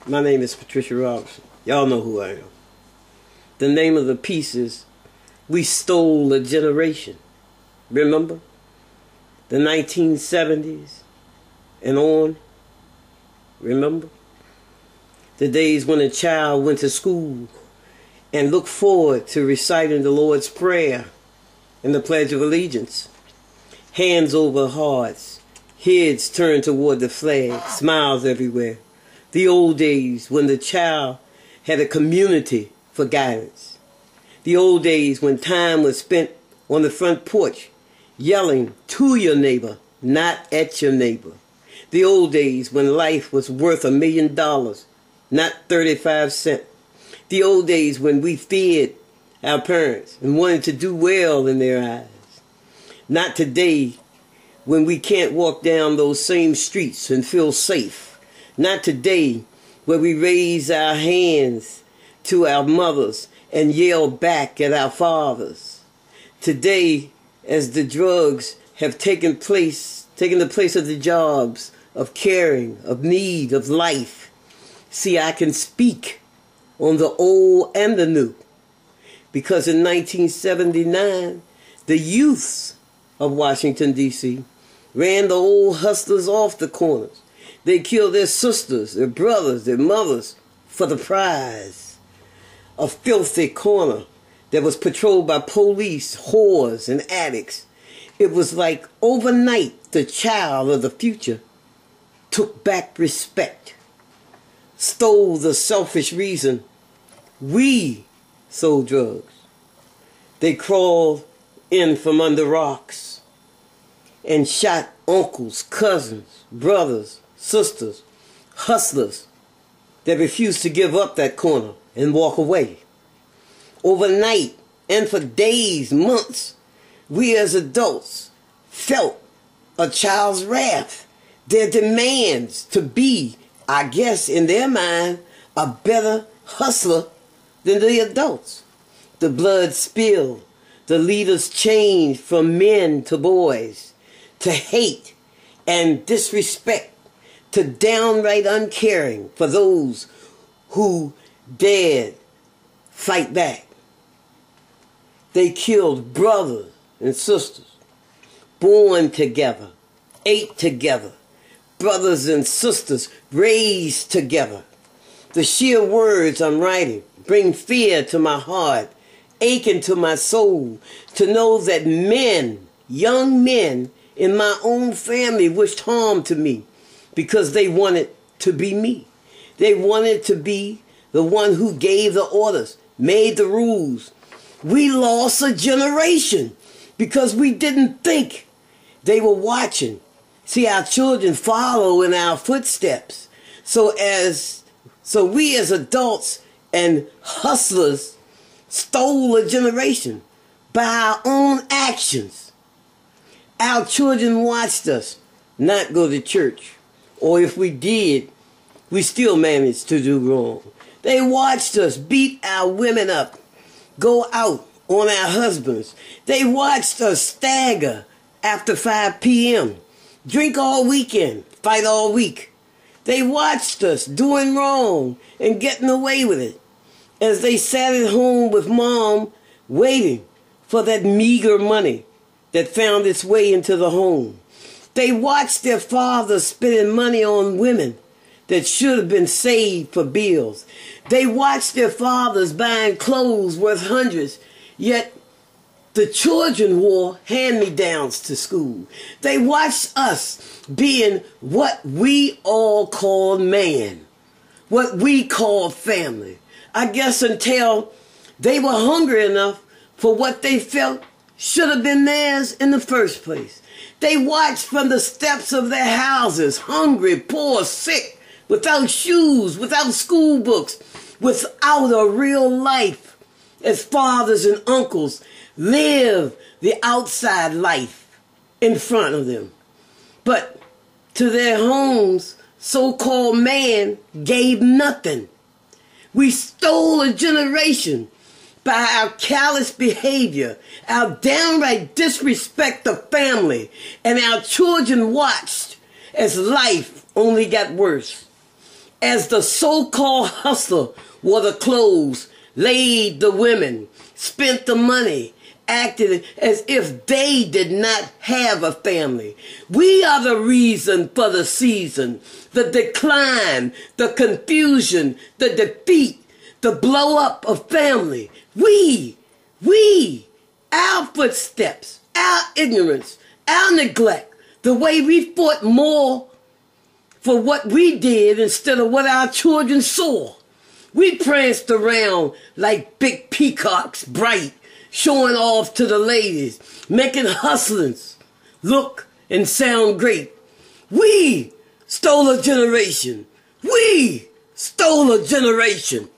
My name is Patricia Robinson. Y'all know who I am. The name of the piece is We Stole a Generation. Remember? The 1970s and on. Remember? The days when a child went to school and looked forward to reciting the Lord's Prayer and the Pledge of Allegiance. Hands over hearts, heads turned toward the flag, smiles everywhere. The old days when the child had a community for guidance. The old days when time was spent on the front porch, yelling to your neighbor, not at your neighbor. The old days when life was worth $1 million, not 35 cents. The old days when we feared our parents and wanted to do well in their eyes. Not today when we can't walk down those same streets and feel safe. Not today where we raise our hands to our mothers and yell back at our fathers. Today, as the drugs have taken the place of the jobs of caring, of need, of life. See, I can speak on the old and the new. Because in 1979, the youths of Washington, D.C. ran the old hustlers off the corners. They killed their sisters, their brothers, their mothers for the prize. A filthy corner that was patrolled by police, whores, and addicts. It was like overnight the child of the future took back respect, stole the selfish reason we sold drugs. They crawled in from under rocks and shot uncles, cousins, brothers, sisters, hustlers that refused to give up that corner and walk away. Overnight and for days, months, we as adults felt a child's wrath, their demands to be, I guess in their mind, a better hustler than the adults. The blood spilled, the leaders changed from men to boys, to hate and disrespect, to downright uncaring for those who dared fight back. They killed brothers and sisters, born together, ate together, brothers and sisters raised together. The sheer words I'm writing bring fear to my heart, aching to my soul, to know that men, young men in my own family wished harm to me because they wanted to be me. They wanted to be the one who gave the orders, made the rules. We lost a generation because we didn't think they were watching. See, our children follow in our footsteps. So we as adults and hustlers stole a generation by our own actions. Our children watched us not go to church. Or if we did, we still managed to do wrong. They watched us beat our women up, go out on our husbands. They watched us stagger after 5 p.m., drink all weekend, fight all week. They watched us doing wrong and getting away with it as they sat at home with mom waiting for that meager money that found its way into the home. They watched their fathers spending money on women that should have been saved for bills. They watched their fathers buying clothes worth hundreds, yet the children wore hand-me-downs to school. They watched us being what we all called man, what we called family. I guess until they were hungry enough for what they felt should have been theirs in the first place. They watched from the steps of their houses, hungry, poor, sick, without shoes, without school books, without a real life, as fathers and uncles live the outside life in front of them. But to their homes, so-called man gave nothing. We stole a generation by our callous behavior, our downright disrespect of family, and our children watched as life only got worse. as the so-called hustler wore the clothes, laid the women, spent the money, acted as if they did not have a family. We are the reason for the season, the decline, the confusion, the defeat, the blow up of family. We, our footsteps, our ignorance, our neglect, the way we fought more for what we did instead of what our children saw. We pranced around like big peacocks, bright, showing off to the ladies, making hustlers look and sound great. We stole a generation. We stole a generation.